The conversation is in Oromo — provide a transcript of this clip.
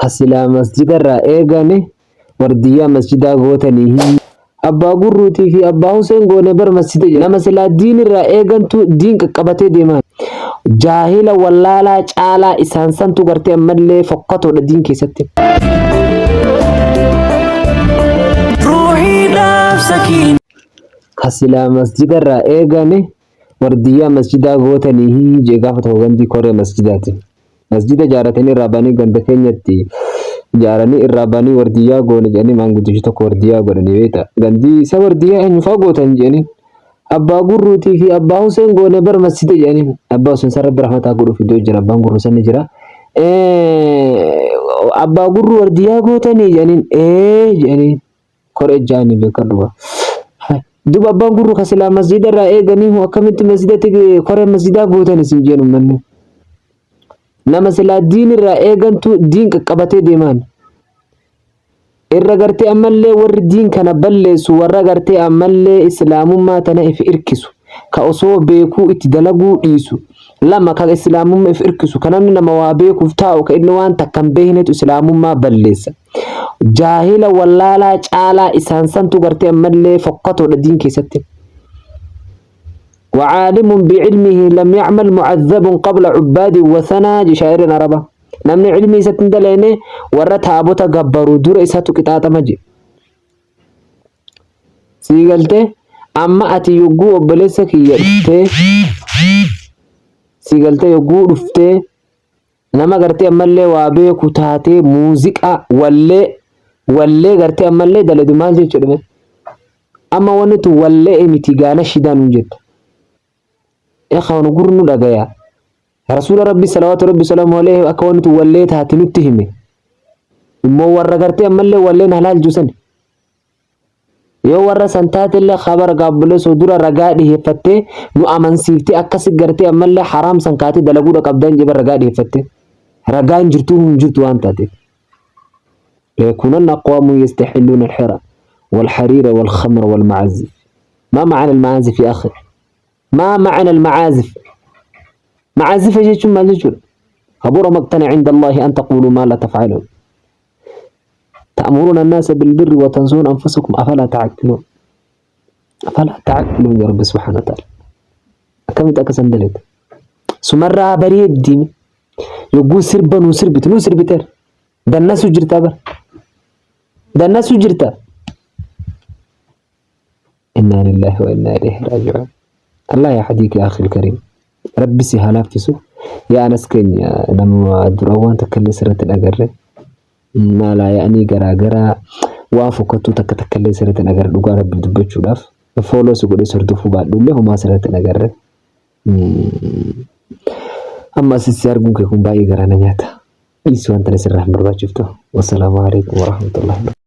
Kasila masjida irraa eegani wardiyyaa masjidaa gootanii abbaa gurruutii fi abbaa Huseen goone bar masjida nama silaa diin irraa eegantu diin qaqqabatee deeman jaahila wallaalaa caalaa isaan santu gartee ammallee fokkatoodha diin keessatti. Kasila masjida irraa eegani wardiyyaa masjidaa gootanii jee gaafata hogandii koree masjidaati. Masjida jaaratanii irraa banii ganda keenyatti jaaranii irraa banii wardiyyaa goone jedhanii maanguddichi tokko wardiyyaa godhanii beekta. Gandii isa wardiyyaa eenyufaa gootan jedhanii abbaa gurruutii fi abbaa Huseen goone bar masjida jedhanii abbaa Huseen sarara rahmataa godhuuf iddoo jira abbaan gurruu sanni jira. Abbaa gurruu wardiyyaa gootanii jedhaniin jedhanii koree jaanii beekadhuba. Duba abbaan gurruu kasila masjida irraa eeganii akkamitti masjidatti koree masjidaa gootan isin jennu manni. Nama silaa diin irraa eegantu diin qaqqabatee deeman irra gartee ammallee warri diin kana balleessu warra gartee ammallee islaamummaa tana if irkisu ka osoo beekuu itti dalaguu dhiisu lama ka islaamummaa if irkisu ka namni nama waa beekuuf taa'u ka inni waan takkan beeknetu islaamummaa balleessa jaahila wallaalaa caalaa isaan santu gartee ammallee fokkatoodha diin keessatti. وعالم بعلمه لم يعمل معذب قبل عباد وثنا جشائر عربة نمني علمي ستندلينه ورتها أبوتا قبرو دور إساتو كتاتا مجي سيقلته أما أتي يقو أبليسك يرفته سيقلته يقو رفته نما قرتي أما اللي وابي كتاتي موزيكا واللي قرتي أما اللي دلدو مانجي چرمه أما ونتو واللي امتغانا شدان جد يا أخوان قرنوا لقيا رسول ربي صلوات ربي سلام عليه أكونت وليت هاتنتهمه مو ورقرتي أما اللي ولينا هلال جسن يو ورا سنتات اللي خبر قبل صدور رقاده فتة نو أمن سيفتي أكسر قرتي أما اللي حرام سنكاتي دلقوا قبضان جبر رقاده فتة رقان جرتوهم جرتوان تاتي ليكونن أقوام يستحلون الحرى والحرير والخمر والمعازف. ما معنى المعازف يا أخي؟ ما معنى المعازف؟ معازف يجيشون ما يجيشون خبر مقتنع عند الله أن تقولوا ما لا تفعلون تأمرون الناس بالبر وتنسون أنفسكم أفلا تعقلون أفلا تعقلون يا رب سبحانه وتعالى كم تأكسن دلت سمرة بريد دين يقول سربا وسربت نو سربتر ده الناس جرتا بر ده الناس جرتا إنا لله وإنا إليه راجعون. الله يا حديك يا أخي الكريم ربي سهالات فيسو يا أنس كن لما دروان تكلي سرة الأجر ما لا يعني جرا وافقتو تكلي سرة الأجر لقى ربي دبتشو لاف فولو سقول سردفو بعد دولة هما سرة الأجر أما سيسيرجون كيكون باي جرانا نياتا يسوان تنسر رحمة الله شفته والسلام عليكم ورحمة الله.